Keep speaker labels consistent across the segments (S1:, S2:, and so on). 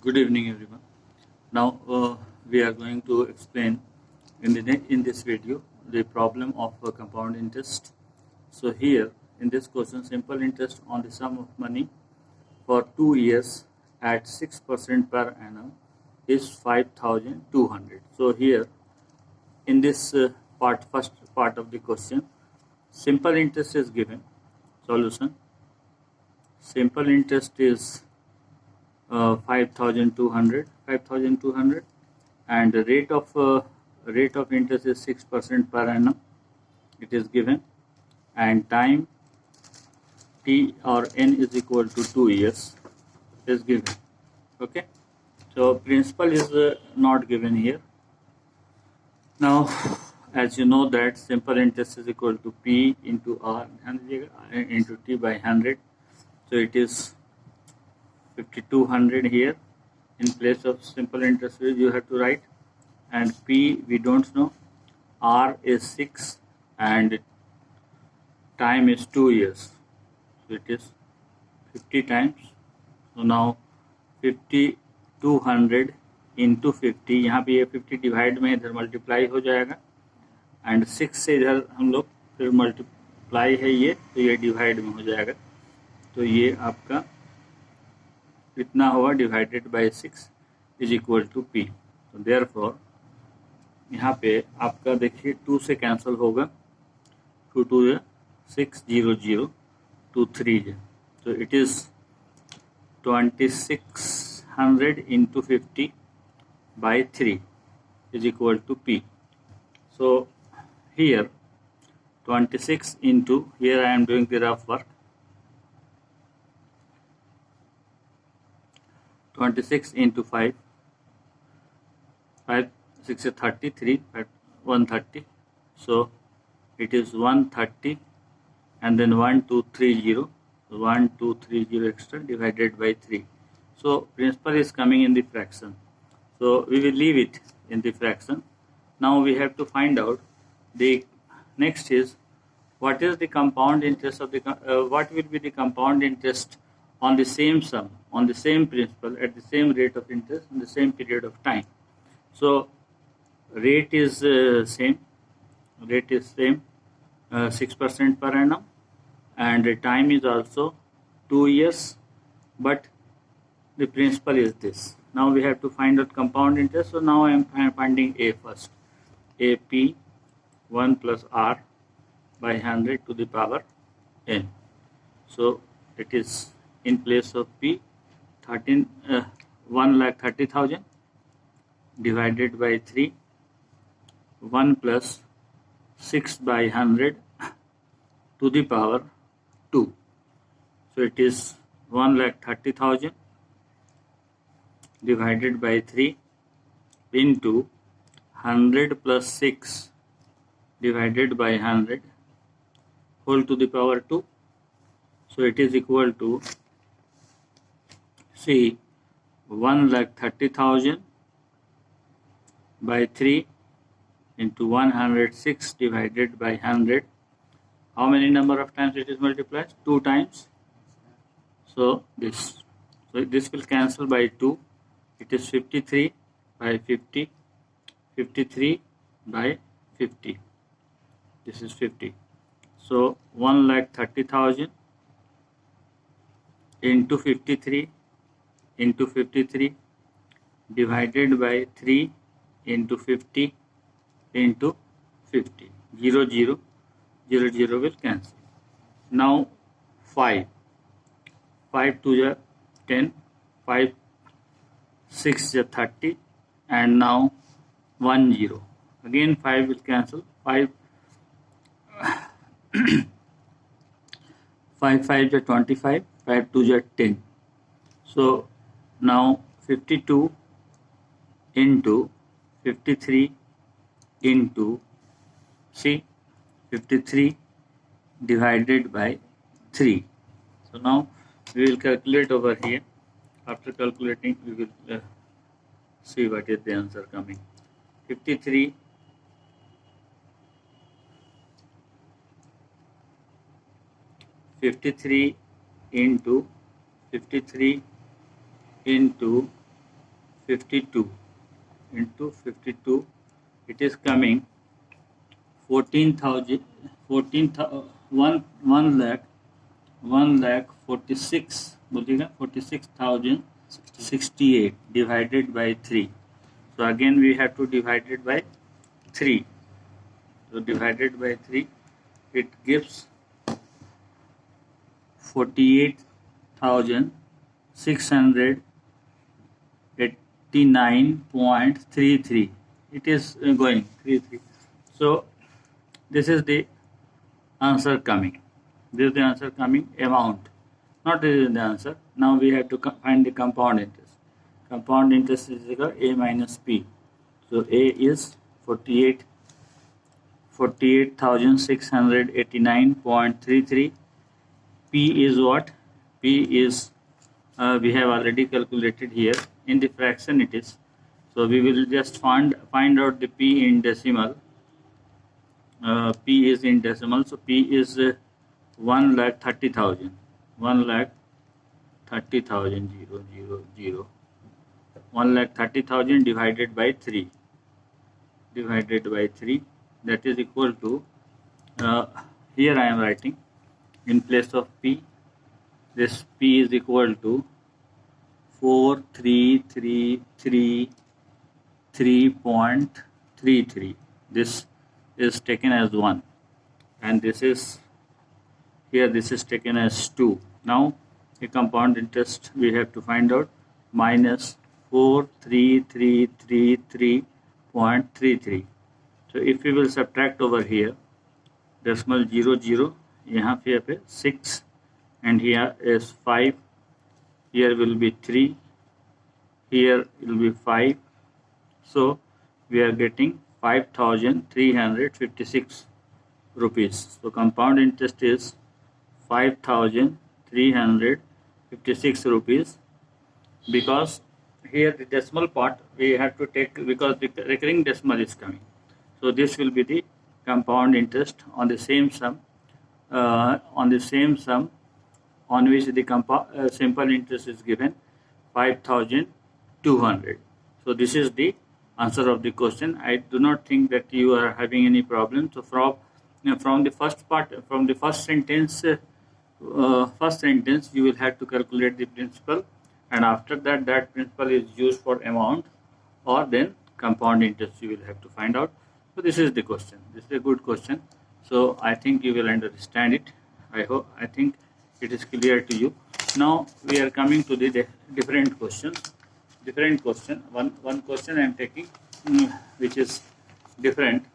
S1: Good evening, everyone. Now we are going to explain in this video the problem of compound interest. So here in this question, simple interest on the sum of money for 2 years at 6% per annum is 5,200. So here in this first part of the question, simple interest is given. Solution: simple interest is 5,200, and the rate of interest is 6% per annum. It is given, and time t or n is equal to 2 years is given. Okay, so principal is not given here. Now, as you know that simple interest is equal to P into R into T by 100. So it is 5,200 here. In place of simple interest rate you have to write, and P we don't know, R is 6, and time is 2 years. So it is 50 times. So now 5,200 into 50, यहाँ पे ये 50 divide में इधर multiply हो जाएगा, and 6 से इधर हम लोग फिर मल्टीप्लाई है ये, तो ये डिवाइड में हो जाएगा. तो ये आपका इतना होगा divided by 6 is equal to P. तो देयरफॉर यहाँ पे आपका देखिए 2 से कैंसिल होगा, 2 2 6 0 0 2 3 है. तो it is 2600 into 50 by 3 is equal to P. So here 26 into, here I am doing the rough work, 26 into 5, 6 is 33, 130. So it is 130, and then 1230, 1230 extra divided by 3. So principal is coming in the fraction. So we will leave it in the fraction. Now we have to find out the next is what is the compound interest of the what will be the compound interest on the same sum, on the same principal, at the same rate of interest in the same period of time. So rate is same, 6% per annum, and the time is also 2 years, but the principal is this. Now we have to find out compound interest. So now I am finding A first. A P 1 plus R by 100 to the power n. So it is in place of P 1,30,000 divided by 3, 1 plus 6 by 100 to the power 2. So it is 1,30,000 divided by 3 into 100 plus 6 divided by 100 whole to the power 2. So it is equal to, see, 1,30,000 by 3 into 106 divided by 100. How many number of times it is multiplied? 2 times. So this will cancel by 2. It is 53 by 50, 53 by 50. This is 50. So 1,30,000 into 53 divided by 3 into 50 into 50. 0 0 0 0 will cancel. Now 5 2 is 10, 5 6 is 30, and now 1 0. Again 5 will cancel. 5 5 5 is 25, 5 2 is 10. So now 52 into 53 into, see, 53 divided by 3. So now we will calculate over here. After calculating, we will see what is the answer coming. 53 into 53 into 52 into 52, it is coming 14,000, 1 lakh 46, बोलिएगा 46,068 divided by 3. So again we have to divide it by 3. So divided by 3, it gives 48,689.33. It is going 33. So this is the answer coming. This is the answer coming amount. Not this is the answer. Now we have to find the compound interest. Compound interest is equal to A minus P. So A is 48,689.33. P is what? P is we have already calculated here. In the fraction it is. So we will just find out the P in decimal. P is in decimal. So P is 1,30,000. 1,30,000 1,30,000 divided by 3. That is equal to, here I am writing in place of P, this P is equal to 4333.33. This is taken as 1, and this is here, this is taken as 2. Now the compound interest we have to find out, minus 4333.33. So if we will subtract over here, decimal 00, यहाँ पे 6, and here is 5, here will be 3, here will be 5. So we are getting 5,356 rupees. So compound interest is 5,356 rupees, because here the decimal part we have to take, because the recurring decimal is coming. So this will be the compound interest on the same sum, on which the simple interest is given 5,200. So this is the answer of the question. I do not think that you are having any problem. So from the first part, from the first sentence you will have to calculate the principal, and after that, that principal is used for amount, or then compound interest you will have to find out. So this is the question. This is a good question. So I think you will understand it. I think it is clear to you. Now we are coming to the different questions. Different question. One question I am taking, which is different.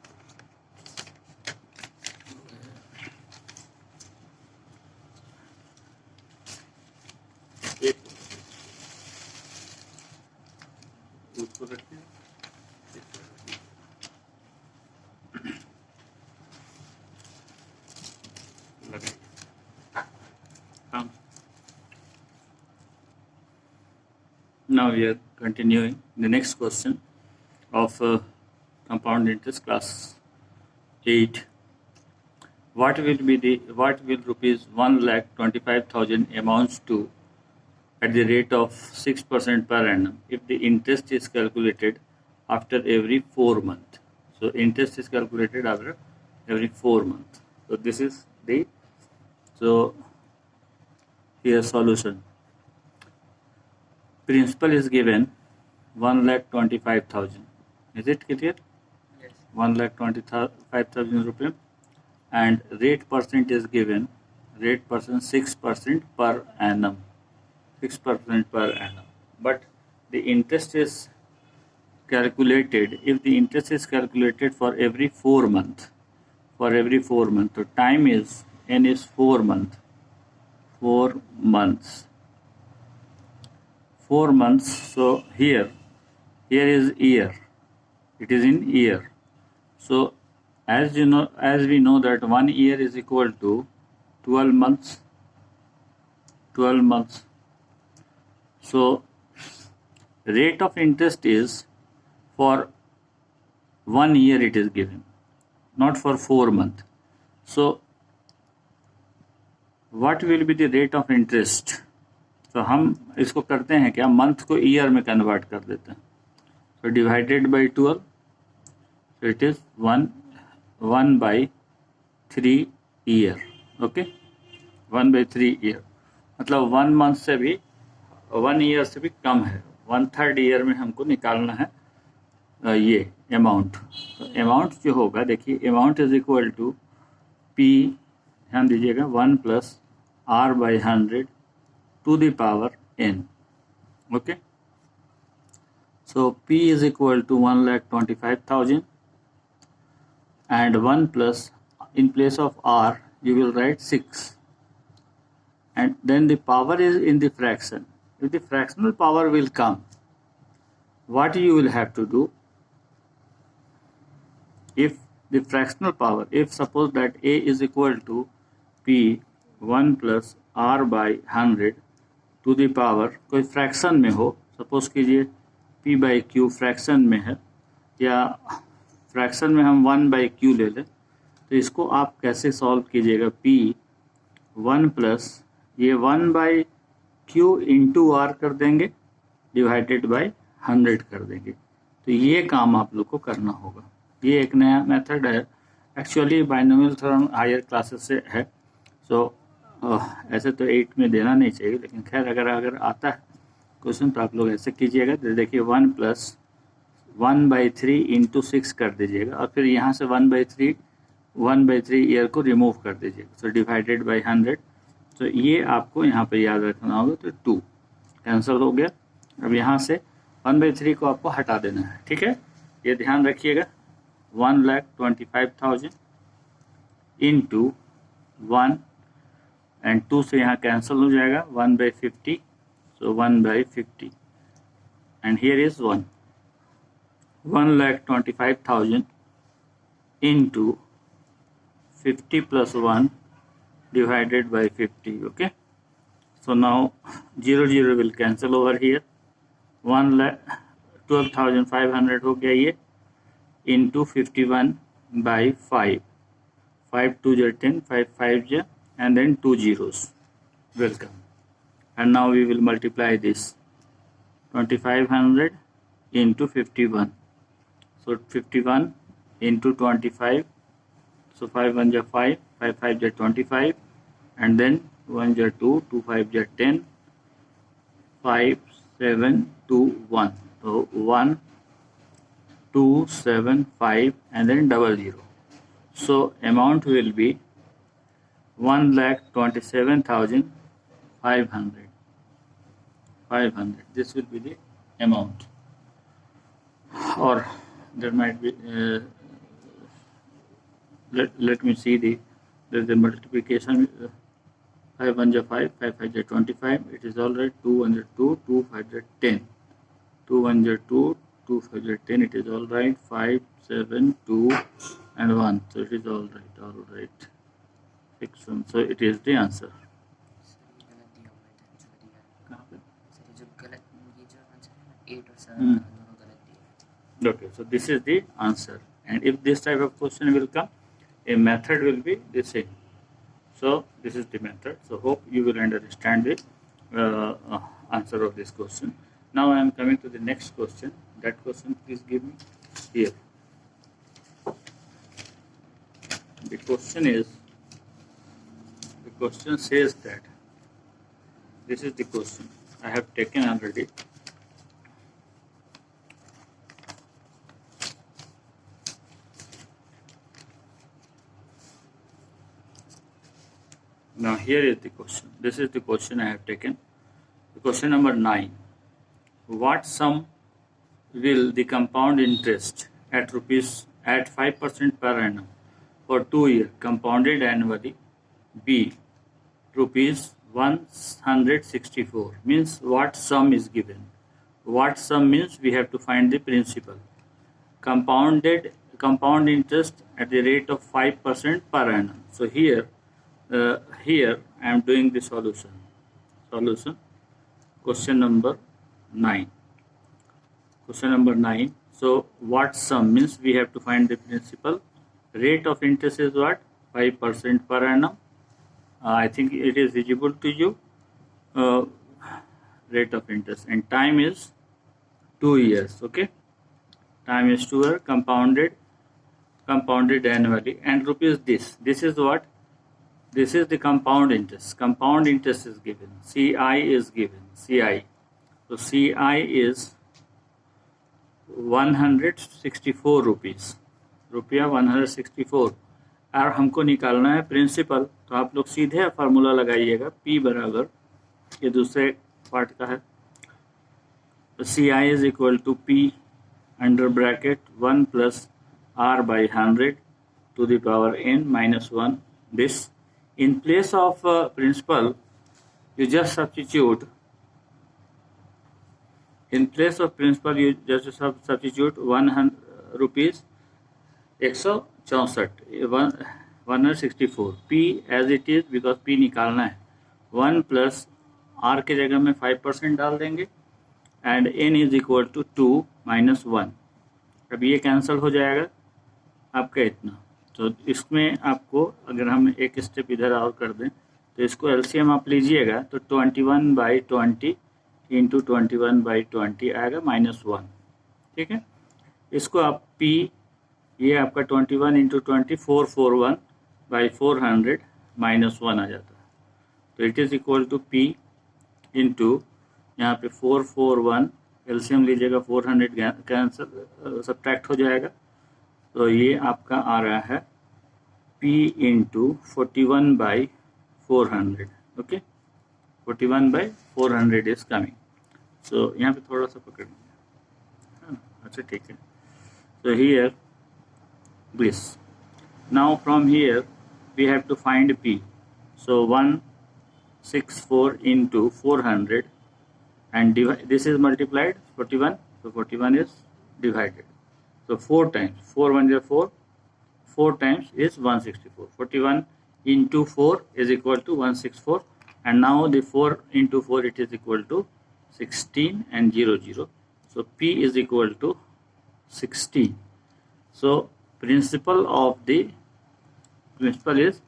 S1: Now we are continuing the next question of compound interest, class 8. What will rupees 1,25,000 amounts to at the rate of 6% per annum if the interest is calculated after every 4 months? So interest is calculated after every 4 months. So this is the, so here solution. Principal is given 1,25,000. Is it clear?
S2: Yes.
S1: 1,25,000 rupees, and rate percent is given, rate percent 6% per annum. 6% per annum. But the interest is calculated, if the interest is calculated for every 4 months, so time is, n is 4 months. 4 months. 4 months. So here is year. It is in year. So as we know that 1 year is equal to 12 months. 12 months. So rate of interest is for 1 year it is given, not for 4 months. So what will be the rate of interest तो हम इसको करते हैं क्या, month को year में convert कर देते हैं. तो divided by 12, so it is 1/3 year. Okay, 1/3 year मतलब 1 मंथ से भी 1 ईयर से भी कम है. 1/3 ईयर में हमको निकालना है ये अमाउंट. अमाउंट जो होगा, देखिए amount is equal to P, ध्यान दीजिएगा, 1 + R/100 to the power n. Okay, so P is equal to 1,25,000 and 1 plus, in place of R you will write 6, and then the power is in the fraction. If the fractional power will come, what you will have to do, if the fractional power, if suppose that A is equal to P 1 plus R/100 to the power, कोई fraction में हो, suppose कीजिए P/Q fraction में है, या fraction में हम 1/Q ले लें, तो इसको आप कैसे सॉल्व कीजिएगा, P 1 प्लस ये 1/Q इंटू R कर देंगे, डिवाइडेड बाई 100 कर देंगे. तो ये काम आप लोग को करना होगा. ये एक नया मेथड है, actually binomial theorem higher classes से है. सो ऐसे तो 8 में देना नहीं चाहिए, लेकिन खैर अगर आता है क्वेश्चन तो आप लोग ऐसे कीजिएगा. देखिए 1 + 1/3 इंटू 6 कर दीजिएगा, और फिर यहाँ से 1/3 ईयर को रिमूव कर दीजिएगा. So divided by 100. तो ये आपको यहाँ पे याद रखना होगा. तो 2 कैंसिल हो गया. अब यहाँ से 1/3 को आपको हटा देना है. ठीक है, ये ध्यान रखिएगा. 1,25,000 इंटू 1 एंड 2 से यहाँ कैंसिल हो जाएगा, 1/50. सो 1/50 and here is 1. 1,25,000 into 50 plus 1 divided by 50. Okay, so now 0 will cancel over here. 1,12,500 हो गया ये, into 51/5. 5 2 are 10, 5 5 are, and then 2 zeros will come. And now we will multiply this 2,500 into 51. So 51 into 25. So 5 1 are 5, 5 5 are 25, and then 1 are 2, 2 5 are 10, 5 7 2 1. So 1 2 7 5 and then 00. So amount will be 1,27,500. 500. This will be the amount. Or there might be let me see the multiplication. 5 1 are 5, 5 5 are 25. It is all right. 2 1 are 2, 2 5 are 10. 2 1 are 2, 2 5 are 10. It is all right. 5 7 2 and 1. So it is all right. All right. 6 1. So it is the answer. Okay, so this is the answer. And if this type of question will come, a method will be the same. So this is the method. So hope you will understand the answer of this question. Now I am coming to the next question. That question please give me here. The question says that, this is the question I have taken already. Now here is the question. This is the question I have taken. The question number 9. What sum will the compound interest at 5% per annum for 2 years compounded annually be rupees 164? Means what sum is given? What sum means we have to find the principal. Compound interest at the rate of 5% per annum. So here I am doing the solution. Question number 9. So what sum means we have to find the principal. Rate of interest is what? 5% per annum. I think it is visible to you. rate of interest, and time is 2 years. Okay, time is 2 years, compounded annually. And rupees, this is what, this is the compound interest. Compound interest is given, CI is given, CI. So CI is 164 rupees, रुपया 164। और हमको निकालना है principal, तो आप लोग सीधे formula लगाइएगा, P बराबर, ये दूसरे पार्ट का है, तो CI is equal to P under bracket 1 plus R by 100 to the power n minus 1. This, in place of principal, you just substitute. In place of principal, you just substitute 100 rupees 164 P as it is, because P निकालना है। 1 plus R के जगह में 5% डाल देंगे, and n is equal to 2 minus 1। अब ये cancel हो जाएगा आपका इतना। तो इसमें आपको अगर हम एक स्टेप इधर और कर दें, तो इसको एलसीएम आप लीजिएगा, तो 21/20 इंटू 21/20 आएगा -1। ठीक है, इसको आप P, ये आपका 21 इंटू 20 441/400 -1 आ जाता है। तो it is equal to P into यहाँ पे 441, एलसीएम लीजिएगा, 400 कैंसिल सब्ट्रैक्ट हो जाएगा, तो ये आपका आ रहा है P into 41/400। Okay, 41/400 is coming. So यहाँ पे थोड़ा सा पकड़ लीजिए, अच्छा ठीक है। So here this, now from here we have to find P। So 164 into 400 and this is multiplied 41, so 41 is divided, so 4 times 4 1 is 4, 4 times is 164, 41 into 4 is equal to 164, and now the 4 into 4 it is equal to 16 and 00, so P is equal to 16. So principal is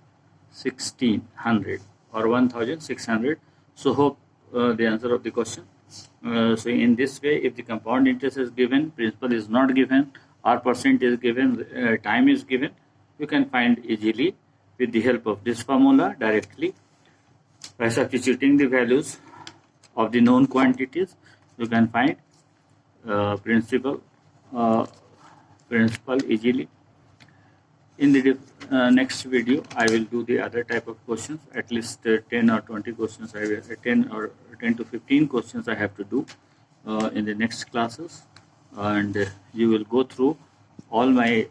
S1: 1600 or 1600. So hope the answer of the question. So in this way, if the compound interest is given, principal is not given, or percent is given, time is given, you can find easily with the help of this formula directly by substituting the values of the known quantities. You can find principal easily. In the next video, I will do the other type of questions. At least 10 or 20 questions, 10 to 15 questions I have to do in the next classes, and you will go through all my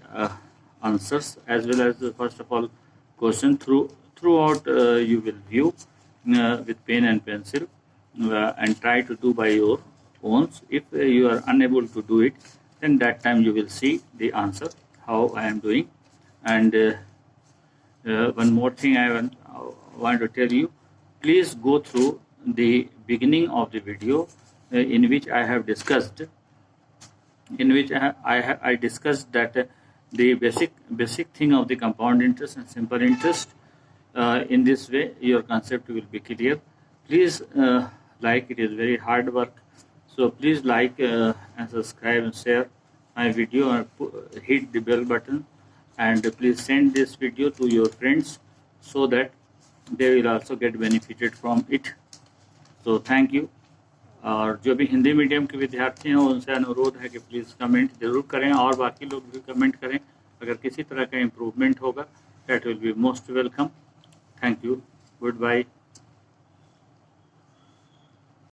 S1: answers, as well as first of all question throughout. You will view with pen and pencil and try to do by your own. If you are unable to do it, then that time you will see the answer how I am doing. And one more thing I want to tell you, please go through the beginning of the video in which I have discussed, I discussed that the basic thing of the compound interest and simple interest. In this way your concept will be clear. Please like, it is very hard work, so please like and subscribe and share my video, and hit the bell button, and please send this video to your friends so that they will also get benefited from it. So thank you. और जो भी Hindi medium के विद्यार्थी हैं उनसे अनुरोध है कि प्लीज़ कमेंट ज़रूर करें, और बाकी लोग भी कमेंट करें। अगर किसी तरह का इम्प्रूवमेंट होगा, that will be most welcome. Thank you, good bye.